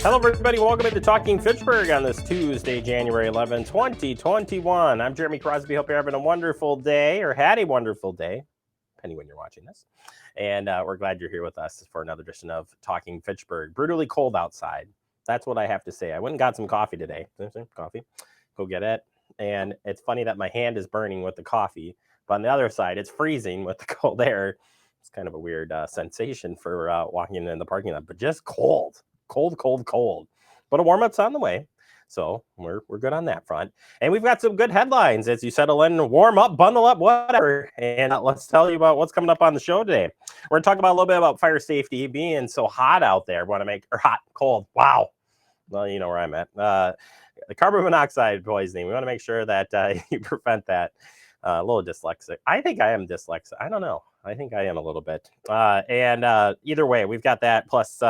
Hello, everybody. Welcome into Talking Fitchburg on this Tuesday, January 11, 2021. I'm Jeremy Crosby. Hope you're having a wonderful day or had a wonderful day, depending when you're watching this. And we're glad you're here with us for another edition of Talking Fitchburg. Brutally cold outside. That's what I have to say. I went and got some coffee today. Coffee. Go get it. And it's funny that my hand is burning with the coffee, but on the other side, it's freezing with the cold air. It's kind of a weird sensation for walking in the parking lot, but just cold. Cold. But a warm-up's on the way. So we're good on that front. And we've got some good headlines as you settle in, warm up, bundle up, whatever. And let's tell you about what's coming up on the show today. We're going to talk about a little bit about fire safety being so hot out there. Cold. Wow. Well, you know where I'm at. The carbon monoxide poisoning. We want to make sure that you prevent that. A little dyslexic. I think I am dyslexic. I don't know. I think I am a little bit. And either way, we've got that. Plus,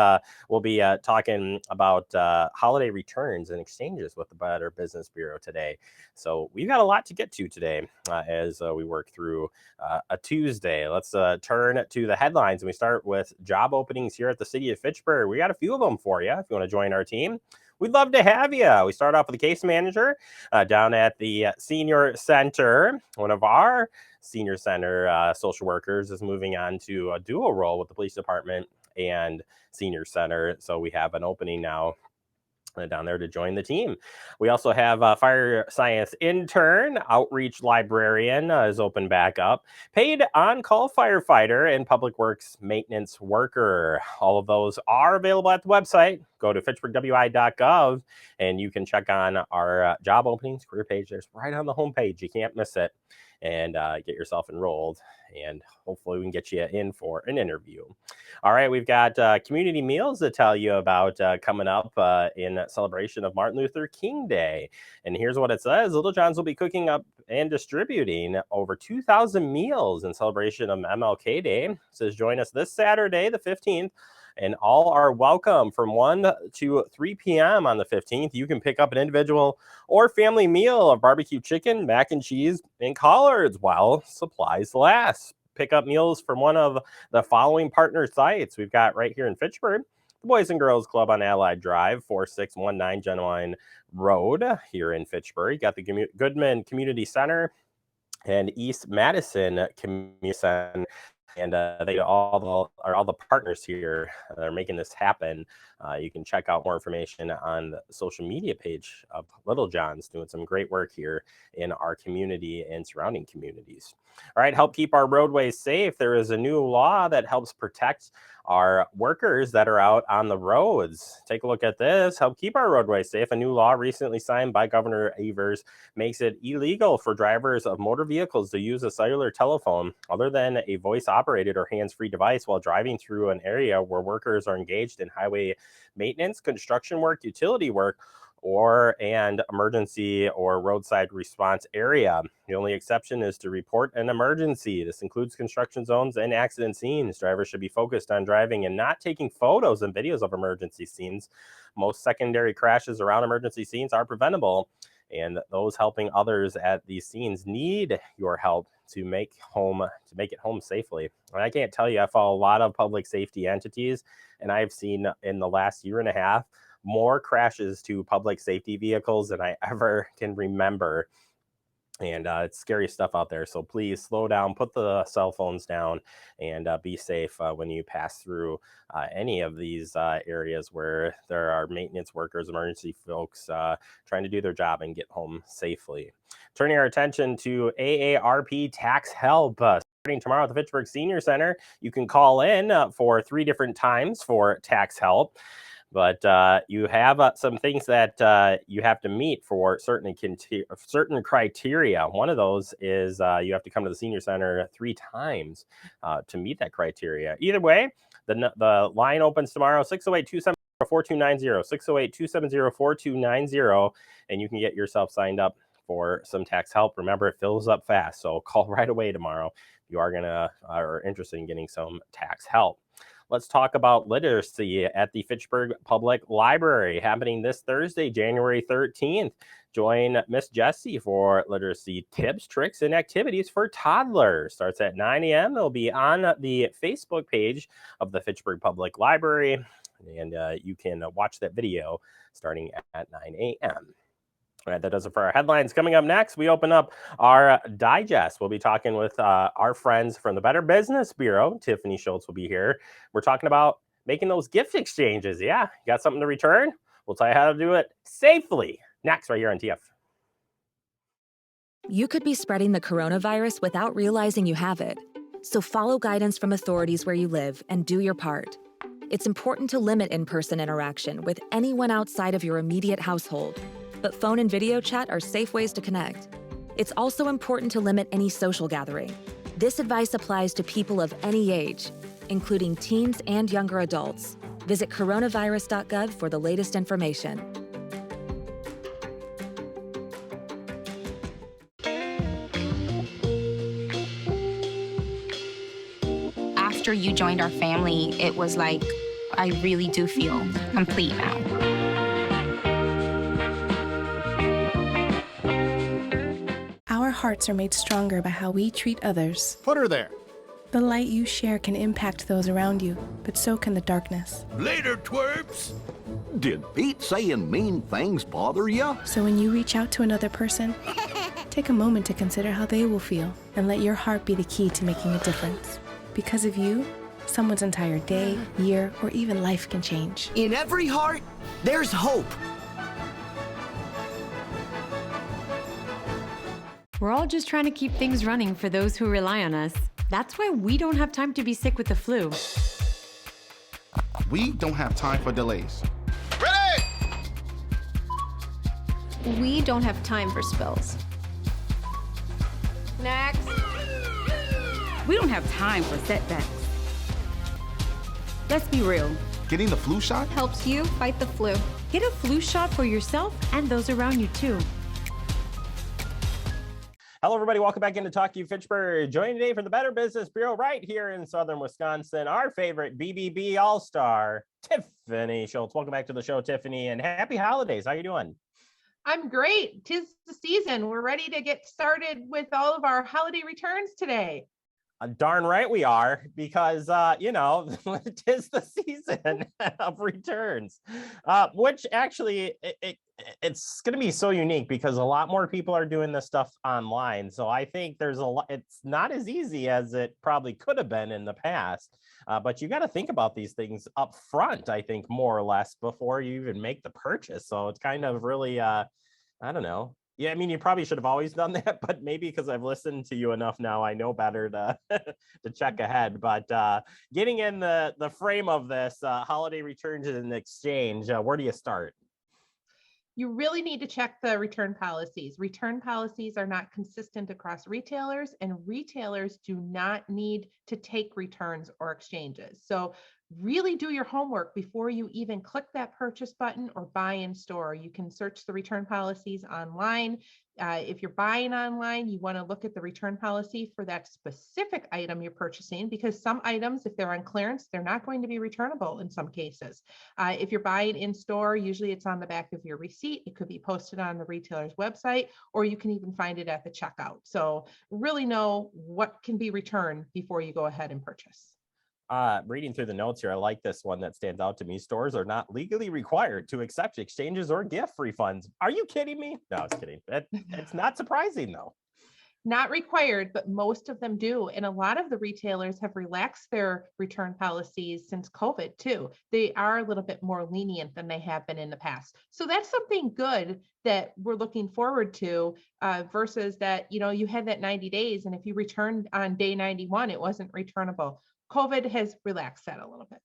we'll be talking about holiday returns and exchanges with the Better Business Bureau today. So we've got a lot to get to today as we work through a Tuesday. Let's turn to the headlines. And we start with job openings here at the city of Fitchburg. We got a few of them for you if you want to join our team. We'd love to have you. We start off with the case manager down at the senior center. One of our senior center social workers is moving on to a dual role with the police department and senior center. So we have an opening now down there to join the team. We also have a fire science intern, outreach librarian is open back up, paid on-call firefighter, and public works maintenance worker. All of those are available at the website. Go to fitchburgwi.gov and you can check on our job openings career page. There's right on the homepage. You can't miss it. And get yourself enrolled, and hopefully we can get you in for an interview. All right, we've got community meals to tell you about coming up in celebration of Martin Luther King Day. And here's what it says. Little John's will be cooking up and distributing over 2,000 meals in celebration of MLK Day. It says join us this Saturday, the 15th. And all are welcome from 1 to 3 p.m. on the 15th. You can pick up an individual or family meal of barbecue chicken, mac and cheese, and collards while supplies last. Pick up meals from one of the following partner sites we've got right here in Fitchburg. The Boys and Girls Club on Allied Drive, 4619 Genuine Road here in Fitchburg. You got the Goodman Community Center and East Madison Community Center. And they are all the partners here that are making this happen. You can check out more information on the social media page of Little John's, doing some great work here in our community and surrounding communities. All right, help keep our roadways safe. There is a new law that helps protect our workers that are out on the roads. Take a look at this. Help keep our roadways safe. A new law recently signed by Governor Evers makes it illegal for drivers of motor vehicles to use a cellular telephone other than a voice-operated or hands-free device while driving through an area where workers are engaged in highway maintenance, construction work, utility work, and emergency or roadside response area. The only exception is to report an emergency. This includes construction zones and accident scenes. Drivers should be focused on driving and not taking photos and videos of emergency scenes. Most secondary crashes around emergency scenes are preventable, and those helping others at these scenes need your help to make it home safely. And I can't tell you, I follow a lot of public safety entities, and I've seen in the last year and a half more crashes to public safety vehicles than I ever can remember. And it's scary stuff out there. So please slow down, put the cell phones down, and be safe when you pass through any of these areas where there are maintenance workers, emergency folks trying to do their job and get home safely. Turning our attention to AARP tax help. Starting tomorrow at the Fitchburg Senior Center, you can call in for 3 different times for tax help. But you have some things that you have to meet for certain criteria. One of those is you have to come to the senior center 3 times to meet that criteria. Either way, the line opens tomorrow, 608-270-4290, 608-270-4290, and you can get yourself signed up for some tax help. Remember, it fills up fast, so call right away tomorrow if you are interested in getting some tax help. Let's talk about literacy at the Fitchburg Public Library, happening this Thursday, January 13th. Join Miss Jessie for literacy tips, tricks, and activities for toddlers. Starts at 9 a.m. It'll be on the Facebook page of the Fitchburg Public Library. And you can watch that video starting at 9 a.m. All right, that does it for our headlines. Coming up next, we open up our digest. We'll be talking with our friends from the Better Business Bureau. Tiffany Schultz will be here. We're talking about making those gift exchanges. Yeah, you got something to return? We'll tell you how to do it safely. Next, right here on TF. You could be spreading the coronavirus without realizing you have it. So follow guidance from authorities where you live and do your part. It's important to limit in-person interaction with anyone outside of your immediate household, but phone and video chat are safe ways to connect. It's also important to limit any social gathering. This advice applies to people of any age, including teens and younger adults. Visit coronavirus.gov for the latest information. After you joined our family, it was like, I really do feel complete now. Our hearts are made stronger by how we treat others. Put her there. The light you share can impact those around you, but so can the darkness. Later, twerps. Did Pete saying mean things bother you? So when you reach out to another person, take a moment to consider how they will feel and let your heart be the key to making a difference. Because of you, someone's entire day, year, or even life can change. In every heart, there's hope. We're all just trying to keep things running for those who rely on us. That's why we don't have time to be sick with the flu. We don't have time for delays. Ready! We don't have time for spills. Next. We don't have time for setbacks. Let's be real. Getting the flu shot helps you fight the flu. Get a flu shot for yourself and those around you too. Hello, everybody. Welcome back into Talk to You Fitchburg. Joining today from the Better Business Bureau right here in Southern Wisconsin, our favorite BBB All-Star, Tiffany Schultz. Welcome back to the show, Tiffany, and happy holidays. How you doing? I'm great. 'Tis the season. We're ready to get started with all of our holiday returns today. Darn right we are, because, it is the season of returns, which actually it's going to be so unique because a lot more people are doing this stuff online. So I think there's a lot, it's not as easy as it probably could have been in the past, but you got to think about these things up front, I think, more or less before you even make the purchase. So it's kind of really, I don't know. Yeah, I mean, you probably should have always done that, but maybe because I've listened to you enough now, I know better to to check ahead. But getting in the frame of this holiday returns and exchange, where do you start? You really need to check the return policies. Return policies are not consistent across retailers, and retailers do not need to take returns or exchanges. So really do your homework before you even click that purchase button or buy in store. You can search the return policies online. If you're buying online, you want to look at the return policy for that specific item you're purchasing, because some items, if they're on clearance, they're not going to be returnable in some cases. If you're buying in store, usually it's on the back of your receipt. It could be posted on the retailer's website, or you can even find it at the checkout. So really know what can be returned before you go ahead and purchase. Reading through the notes here, I like this one that stands out to me. Stores are not legally required to accept exchanges or gift refunds. Are you kidding me? No, I was kidding. It's not surprising, though. Not required, but most of them do. And a lot of the retailers have relaxed their return policies since COVID too. They are a little bit more lenient than they have been in the past. So that's something good that we're looking forward to, versus that, you had that 90 days. And if you returned on day 91, it wasn't returnable. COVID has relaxed that a little bit.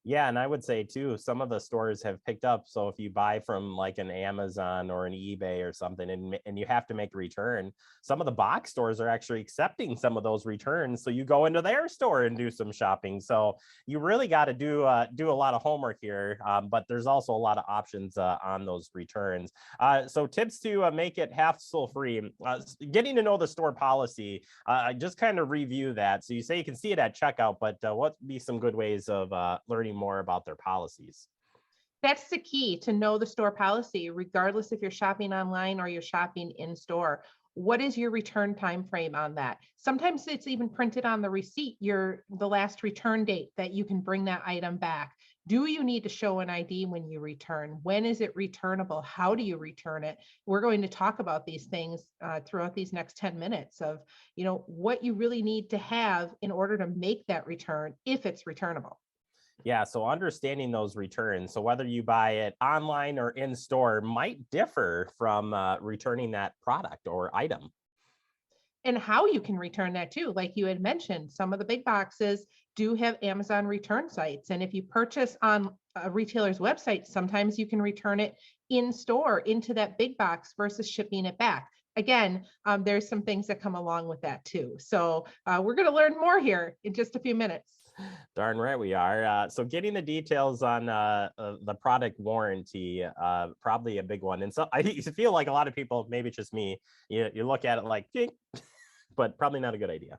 Yeah, and I would say too, some of the stores have picked up. So if you buy from like an Amazon or an eBay or something, and you have to make a return, some of the box stores are actually accepting some of those returns. So you go into their store and do some shopping. So you really got to do a lot of homework here. But there's also a lot of options on those returns. So tips to make it hassle-free, getting to know the store policy. Just kind of review that. So you say you can see it at checkout, but what would be some good ways of learning more about their policies? That's the key, to know the store policy, regardless if you're shopping online or you're shopping in store. What is your return time frame on that? Sometimes it's even printed on the receipt, the last return date that you can bring that item back. Do you need to show an ID when you return? When is it returnable? How do you return it? We're going to talk about these things throughout these next 10 minutes of, what you really need to have in order to make that return if it's returnable. Yeah, so understanding those returns, so whether you buy it online or in store might differ from returning that product or item. And how you can return that too. Like you had mentioned, some of the big boxes do have Amazon return sites. And if you purchase on a retailer's website, sometimes you can return it in store into that big box versus shipping it back. Again, there's some things that come along with that too. So we're going to learn more here in just a few minutes. Darn right we are. So getting the details on the product warranty, probably a big one. And so I feel like a lot of people, maybe it's just me, you look at it like, but probably not a good idea.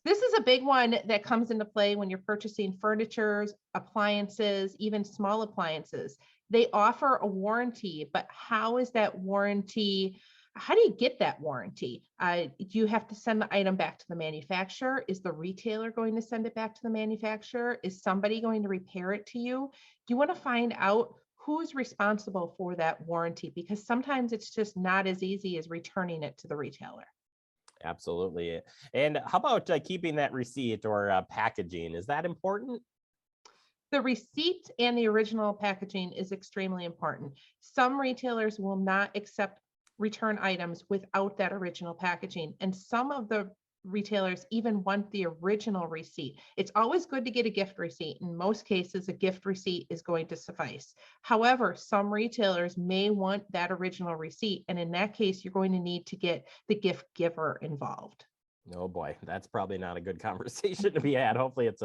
This is a big one that comes into play when you're purchasing furniture, appliances, even small appliances. They offer a warranty, but how is that warranty? How do you get that warranty? Do you have to send the item back to the manufacturer? Is the retailer going to send it back to the manufacturer? Is somebody going to repair it to you? You want to find out who's responsible for that warranty, because sometimes it's just not as easy as returning it to the retailer. Absolutely. And how about keeping that receipt or packaging? Is that important? The receipt and the original packaging is extremely important. Some retailers will not accept return items without that original packaging. And some of the retailers even want the original receipt. It's always good to get a gift receipt. In most cases, a gift receipt is going to suffice. However, some retailers may want that original receipt. And in that case, you're going to need to get the gift giver involved. Oh boy, that's probably not a good conversation to be had. Hopefully it's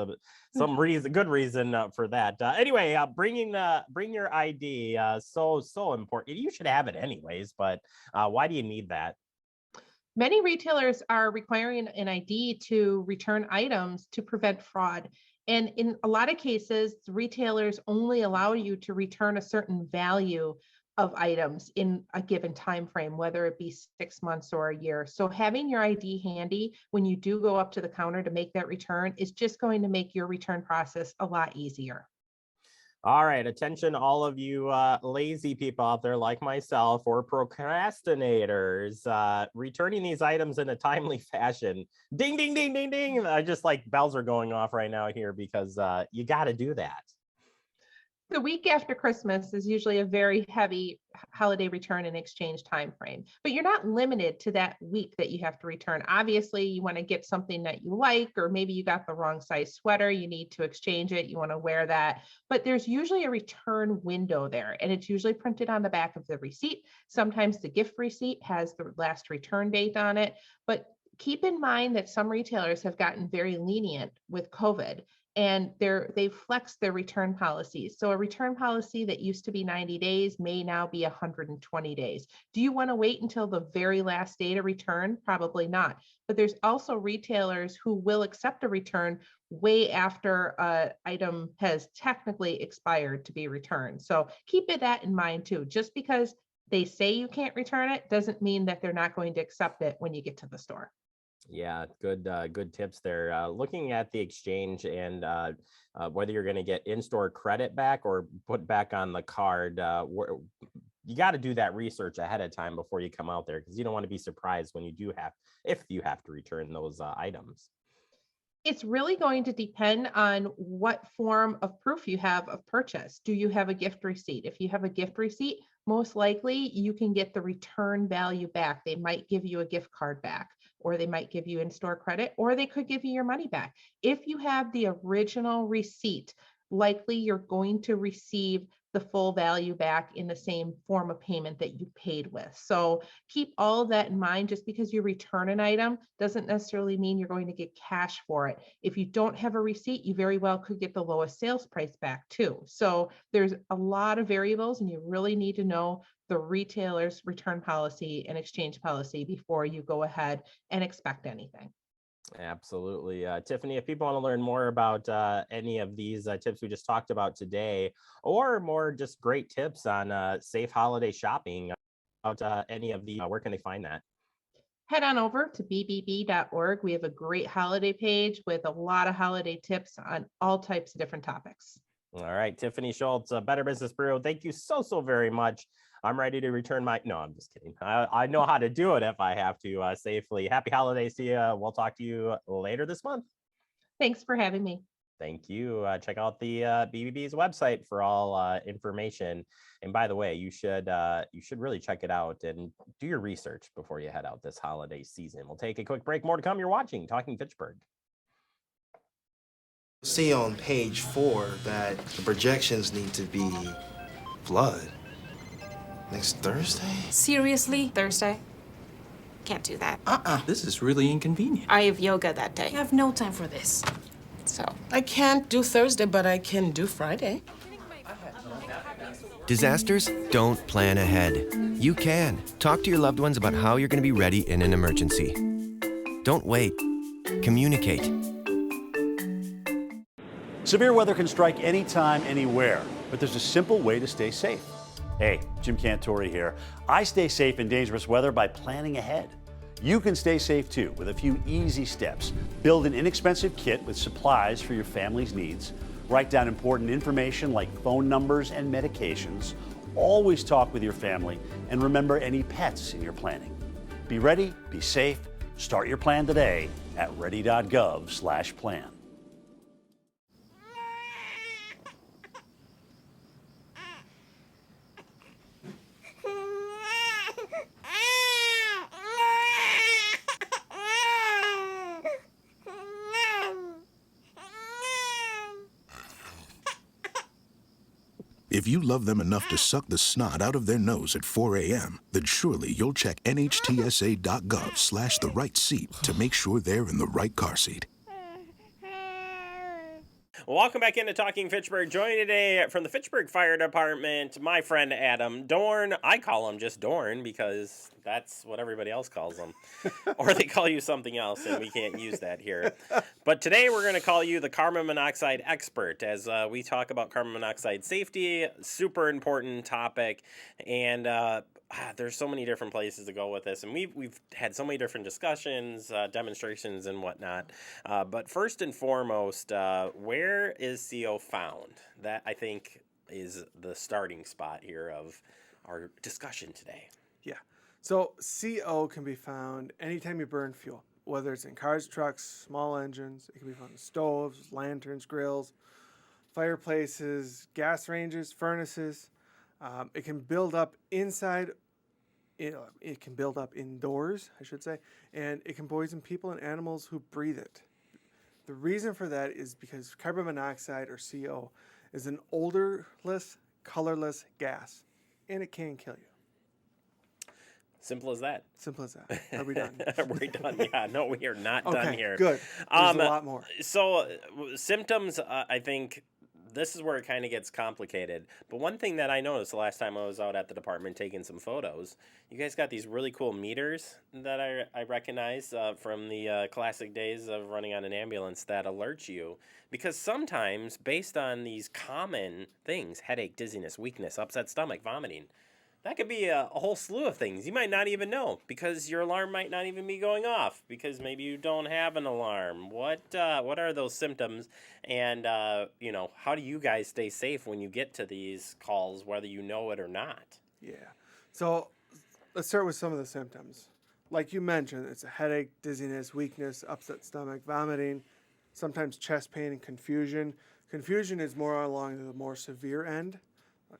some reason, good reason for that. Anyway, bring your ID. So important. You should have it anyways, but why do you need that? Many retailers are requiring an ID to return items to prevent fraud. And in a lot of cases, retailers only allow you to return a certain value of items in a given time frame, whether it be 6 months or a year. So having your ID handy when you do go up to the counter to make that return is just going to make your return process a lot easier. All right, attention, all of you lazy people out there like myself or procrastinators, returning these items in a timely fashion. Ding, ding, ding, ding, ding. I just like bells are going off right now here because you got to do that. The week after Christmas is usually a very heavy holiday return and exchange time frame, but you're not limited to that week that you have to return. Obviously, you want to get something that you like, or maybe you got the wrong size sweater, you need to exchange it, you want to wear that, but there's usually a return window there, and it's usually printed on the back of the receipt. Sometimes the gift receipt has the last return date on it, but keep in mind that some retailers have gotten very lenient with COVID, and they've flexed their return policies. So a return policy that used to be 90 days may now be 120 days. Do you want to wait until the very last day to return? Probably not. But there's also retailers who will accept a return way after an item has technically expired to be returned. So keep that in mind too. Just because they say you can't return it doesn't mean that they're not going to accept it when you get to the store. Yeah, good tips there. Looking at the exchange and whether you're going to get in-store credit back or put back on the card, you got to do that research ahead of time before you come out there, because you don't want to be surprised when if you have to return those items. It's really going to depend on what form of proof you have of purchase. Do you have a gift receipt? If you have a gift receipt, most likely you can get the return value back. They might give you a gift card back, or they might give you in-store credit, or they could give you your money back. If you have the original receipt, likely you're going to receive the full value back in the same form of payment that you paid with. So keep all of that in mind. Just because you return an item doesn't necessarily mean you're going to get cash for it. If you don't have a receipt, you very well could get the lowest sales price back too. So there's a lot of variables, and you really need to know the retailer's return policy and exchange policy before you go ahead and expect anything. Absolutely. Tiffany, if people want to learn more about any of these tips we just talked about today, or more just great tips on safe holiday shopping, about any of the, where can they find that? Head on over to bbb.org. We have a great holiday page with a lot of holiday tips on all types of different topics. All right, Tiffany Schultz, Better Business Bureau. Thank you so very much. I'm ready to return my. No, I'm just kidding. I know how to do it if I have to safely. Happy holidays to you. We'll talk to you later this month. Thanks for having me. Thank you. Check out the BBB's website for all information. And by the way, you should really check it out and do your research before you head out this holiday season. We'll take a quick break. More to come. You're watching Talking Fitchburg. See on page 4 that the projections need to be flood next Thursday. Seriously? Thursday? Can't do that. This is really inconvenient. I have yoga that day. I have no time for this. So I can't do Thursday, but I can do Friday. Disasters don't plan ahead. You can. Talk to your loved ones about how you're going to be ready in an emergency. Don't wait. Communicate. Severe weather can strike anytime, anywhere, but there's a simple way to stay safe. Hey, Jim Cantore here. I stay safe in dangerous weather by planning ahead. You can stay safe too with a few easy steps. Build an inexpensive kit with supplies for your family's needs. Write down important information like phone numbers and medications. Always talk with your family and remember any pets in your planning. Be ready, be safe. Start your plan today at ready.gov/plan. If you love them enough to suck the snot out of their nose at 4 a.m., then surely you'll check nhtsa.gov/the right seat to make sure they're in the right car seat. Welcome back into Talking Fitchburg. Joining today from the Fitchburg Fire Department, my friend Adam Dorn. I call him just Dorn because that's what everybody else calls him. Or they call you something else, and we can't use that here. But today we're going to call you the carbon monoxide expert as we talk about carbon monoxide safety. Super important topic. And there's so many different places to go with this, and we've had so many different discussions, demonstrations, and whatnot. But first and foremost, where is CO found? That I think is the starting spot here of our discussion today. Yeah. So CO can be found anytime you burn fuel, whether it's in cars, trucks, small engines. It can be found in stoves, lanterns, grills, fireplaces, gas ranges, furnaces. It can build up inside, it can build up indoors, I should say, and it can poison people and animals who breathe it. The reason for that is because carbon monoxide, or CO, is an odorless, colorless gas, and it can kill you. Simple as that. Simple as that. Are we done? We're done. Yeah, no, we are not done here. Good. There's a lot more. So symptoms, I think this is where it kind of gets complicated. But one thing that I noticed the last time I was out at the department taking some photos, you guys got these really cool meters that I recognize from the classic days of running on an ambulance that alert you. Because sometimes, based on these common things, headache, dizziness, weakness, upset stomach, vomiting, that could be a whole slew of things you might not even know because your alarm might not even be going off because maybe you don't have an alarm. What are those symptoms? And, how do you guys stay safe when you get to these calls, whether you know it or not? Yeah. So let's start with some of the symptoms. Like you mentioned, it's a headache, dizziness, weakness, upset stomach, vomiting, sometimes chest pain and confusion. Confusion is more along the more severe end.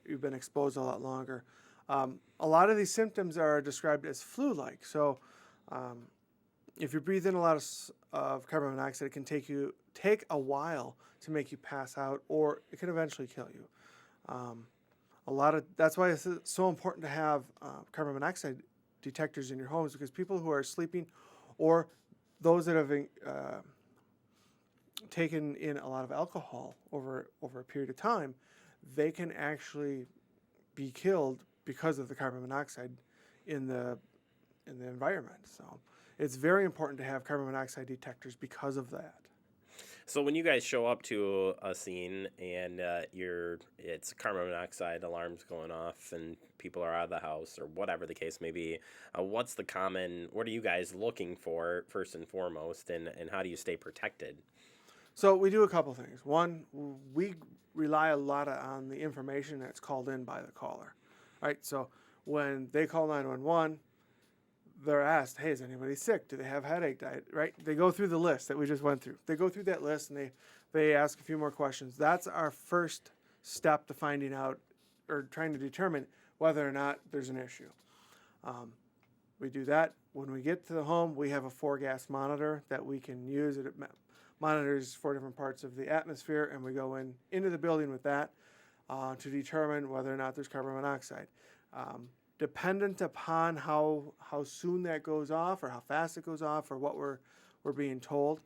You've been exposed a lot longer. A lot of these symptoms are described as flu-like. So if you breathe in a lot of carbon monoxide, it can take a while to make you pass out, or it can eventually kill you. That's why it's so important to have carbon monoxide detectors in your homes, because people who are sleeping or those that have taken in a lot of alcohol over a period of time, they can actually be killed because of the carbon monoxide in the environment. So it's very important to have carbon monoxide detectors because of that. So when you guys show up to a scene and it's carbon monoxide alarms going off and people are out of the house or whatever the case may be, what are you guys looking for first and foremost, and how do you stay protected? So we do a couple things. One, we rely a lot on the information that's called in by the caller, right? So when they call 911, they're asked, hey, is anybody sick? Do they have headache, right? They go through the list that we just went through. They go through that list and they ask a few more questions. That's our first step to finding out or trying to determine whether or not there's an issue. We do that. When we get to the home, we have a 4-gas monitor that we can use. It monitors 4 different parts of the atmosphere, and we go into the building with that to determine whether or not there's carbon monoxide. Dependent upon how soon that goes off or how fast it goes off or what we're being told,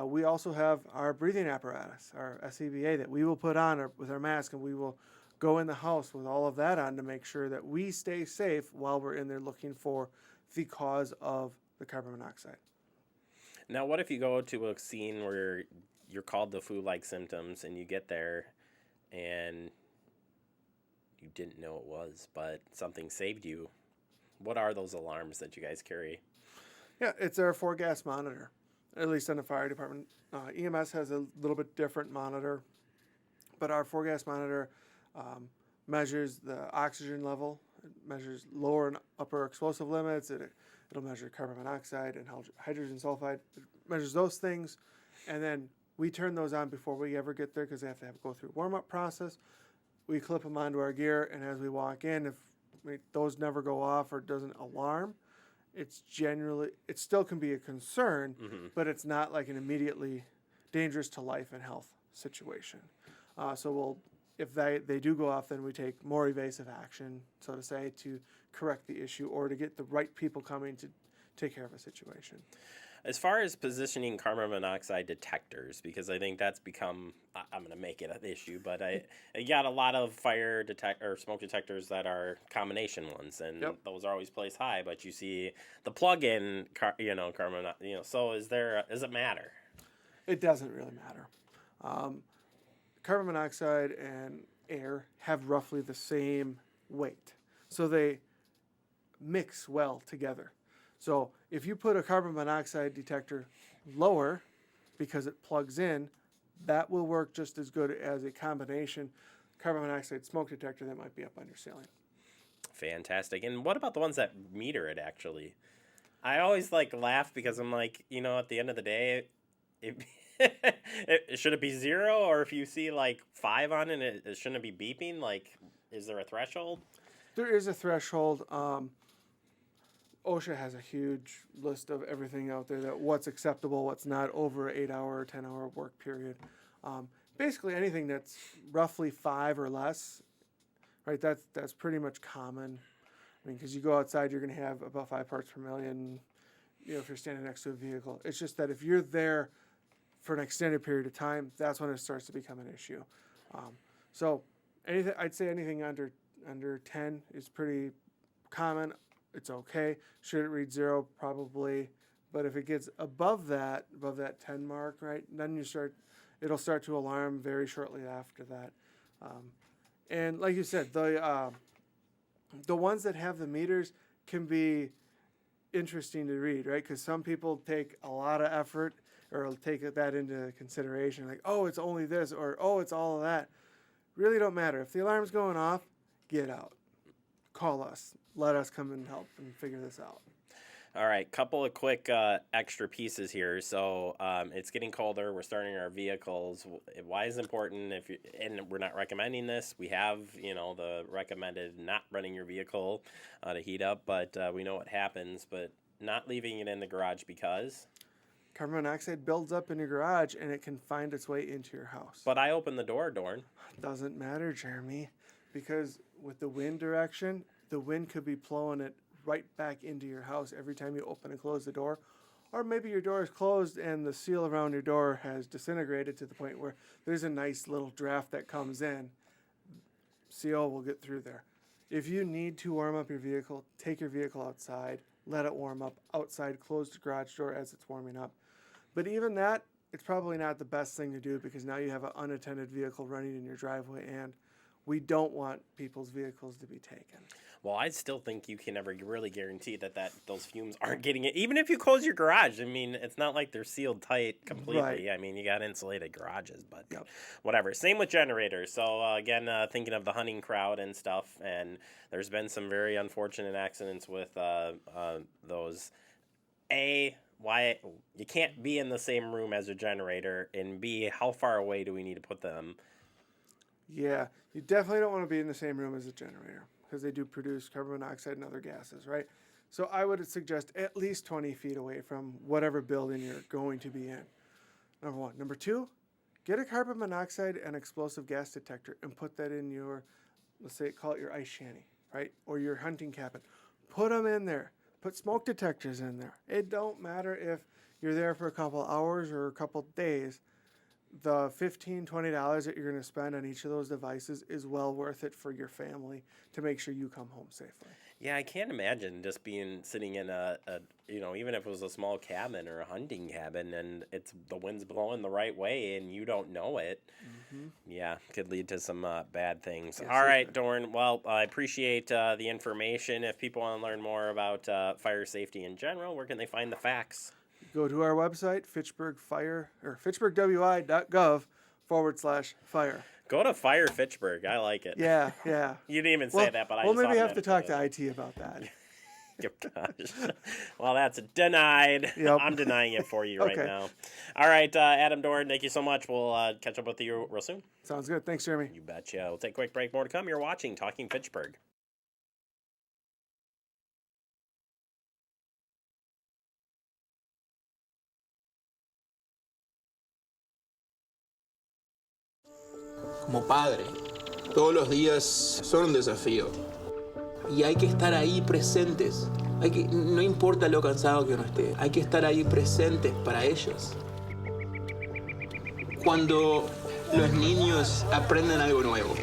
we also have our breathing apparatus, our SCBA, that we will put on with our mask, and we will go in the house with all of that on to make sure that we stay safe while we're in there looking for the cause of the carbon monoxide. Now, what if you go to a scene where you're called the flu-like symptoms and you get there and you didn't know it was, but something saved you? What are those alarms that you guys carry? Yeah, it's our 4-gas monitor, at least in the fire department. EMS has a little bit different monitor, but our 4-gas monitor measures the oxygen level. It measures lower and upper explosive limits. It'll measure carbon monoxide and hydrogen sulfide. It measures those things, and then we turn those on before we ever get there because they have to go through a warm-up process. We clip them onto our gear, and as we walk in, if those never go off or doesn't alarm, it still can be a concern, but it's not like an immediately dangerous to life and health situation. So if they do go off, then we take more evasive action, so to say, to correct the issue or to get the right people coming to take care of a situation. As far as positioning carbon monoxide detectors, because I think that's become, I'm going to make it an issue, but I got a lot of fire or smoke detectors that are combination ones, and those are always placed high, but you see the plug-in, carbon, so does it matter? It doesn't really matter. Carbon monoxide and air have roughly the same weight, so they mix well together. So if you put a carbon monoxide detector lower because it plugs in, that will work just as good as a combination carbon monoxide smoke detector that might be up on your ceiling. Fantastic. And what about the ones that meter it, actually? I always laugh because I'm like, at the end of the day, should it be 0, or if you see 5 on it, shouldn't it be beeping? Is there a threshold? There is a threshold. OSHA has a huge list of everything out there, that what's acceptable, what's not over an 8-hour or 10-hour work period. Basically anything that's roughly 5 or less, right? That's pretty much common. I mean, because you go outside, you're going to have about 5 parts per million. If you're standing next to a vehicle, it's just that if you're there for an extended period of time, that's when it starts to become an issue. So I'd say anything under 10 is pretty common. It's okay. Should it read 0? Probably. But if it gets above that 10 mark, right, then it'll start to alarm very shortly after that. And like you said, the ones that have the meters can be interesting to read, right? Because some people take a lot of effort or take that into consideration, like, oh, it's only this, or oh, it's all of that. Really don't matter. If the alarm's going off, get out. Call us. Let us come and help and figure this out. All right, couple of quick extra pieces here. So it's getting colder. We're starting our vehicles. Why is it important? And we're not recommending this. We have, the recommended not running your vehicle to heat up, but we know what happens. But not leaving it in the garage because carbon monoxide builds up in your garage and it can find its way into your house. But I opened the door, Dorn. Doesn't matter, Jeremy, because with the wind direction, the wind could be blowing it right back into your house every time you open and close the door. Or maybe your door is closed and the seal around your door has disintegrated to the point where there's a nice little draft that comes in. CO will get through there. If you need to warm up your vehicle, take your vehicle outside, let it warm up outside, close the garage door as it's warming up. But even that, it's probably not the best thing to do because now you have an unattended vehicle running in your driveway and we don't want people's vehicles to be taken. Well, I still think you can never really guarantee that those fumes aren't getting it. Even if you close your garage, I mean, it's not like they're sealed tight completely. Right. I mean, you got insulated garages, but whatever. Same with generators. So again, thinking of the hunting crowd and stuff, and there's been some very unfortunate accidents with those. Why you can't be in the same room as a generator, and B, how far away do we need to put them? Yeah, you definitely don't want to be in the same room as a generator because they do produce carbon monoxide and other gases, right? So I would suggest at least 20 feet away from whatever building you're going to be in. Number one. Number two, get a carbon monoxide and explosive gas detector and put that in your, let's say, call it your ice shanty, right? Or your hunting cabin. Put them in there. Put smoke detectors in there. It don't matter if you're there for a couple hours or a couple days. The $15, $20 that you're going to spend on each of those devices is well worth it for your family to make sure you come home safely. Yeah, I can't imagine just sitting in a even if it was a small cabin or a hunting cabin and the wind's blowing the right way and you don't know it. Mm-hmm. Yeah, could lead to some bad things. Yes, all right, Dorn. Well, I appreciate the information. If people want to learn more about fire safety in general, where can they find the facts? Go to our website, fitchburgwi.gov/fire. Go to Fire Fitchburg. I like it. Yeah. You didn't even say that, but I just maybe have to automatically talk to IT about that. Gosh. Well, that's denied. Yep. I'm denying it for you right now. All right, Adam Dorn, thank you so much. We'll catch up with you real soon. Sounds good. Thanks, Jeremy. You betcha. We'll take a quick break. More to come. You're watching Talking Fitchburg. Como padre, todos los días son un desafío y hay que estar ahí presentes. No importa lo cansado que uno esté, hay que estar ahí presentes para ellos. Cuando los niños aprenden algo nuevo,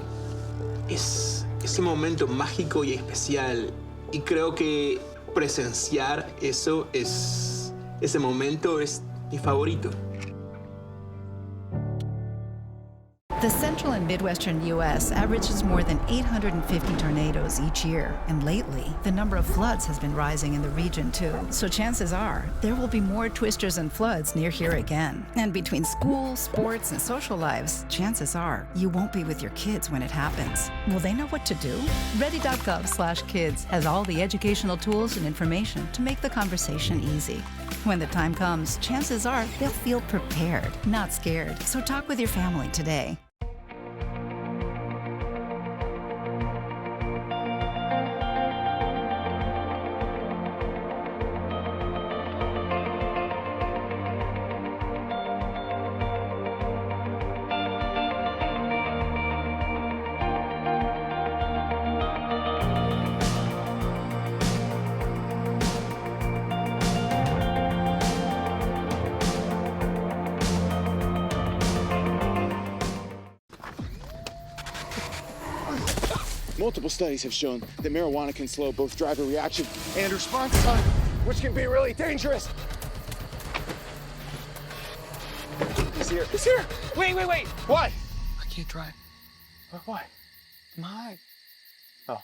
es ese momento mágico y especial, y creo que presenciar ese momento es mi favorito. The central and midwestern U.S. averages more than 850 tornadoes each year, and lately, the number of floods has been rising in the region too. So chances are, there will be more twisters and floods near here again. And between school, sports, and social lives, chances are, you won't be with your kids when it happens. Will they know what to do? Ready.gov/kids has all the educational tools and information to make the conversation easy. When the time comes, chances are they'll feel prepared, not scared. So talk with your family today. Multiple studies have shown that marijuana can slow both driver reaction and response time, which can be really dangerous. He's here. He's here. Wait. What? I can't drive. Why? I'm high. Oh.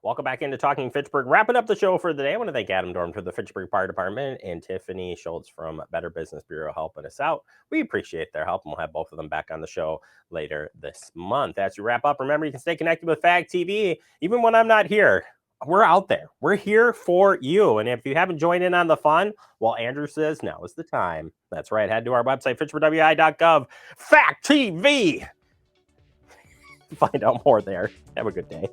Welcome back into Talking Fitchburg. Wrapping up the show for the day, I want to thank Adam Dorn for the Fitchburg Fire Department and Tiffany Schultz from Better Business Bureau helping us out. We appreciate their help, and we'll have both of them back on the show later this month. As we wrap up, remember you can stay connected with FAG TV even when I'm not here. We're out there. We're here for you. And if you haven't joined in on the fun, well, Andrew says now is the time. That's right. Head to our website, fitchburgwi.gov. FAG TV. Find out more there. Have a good day.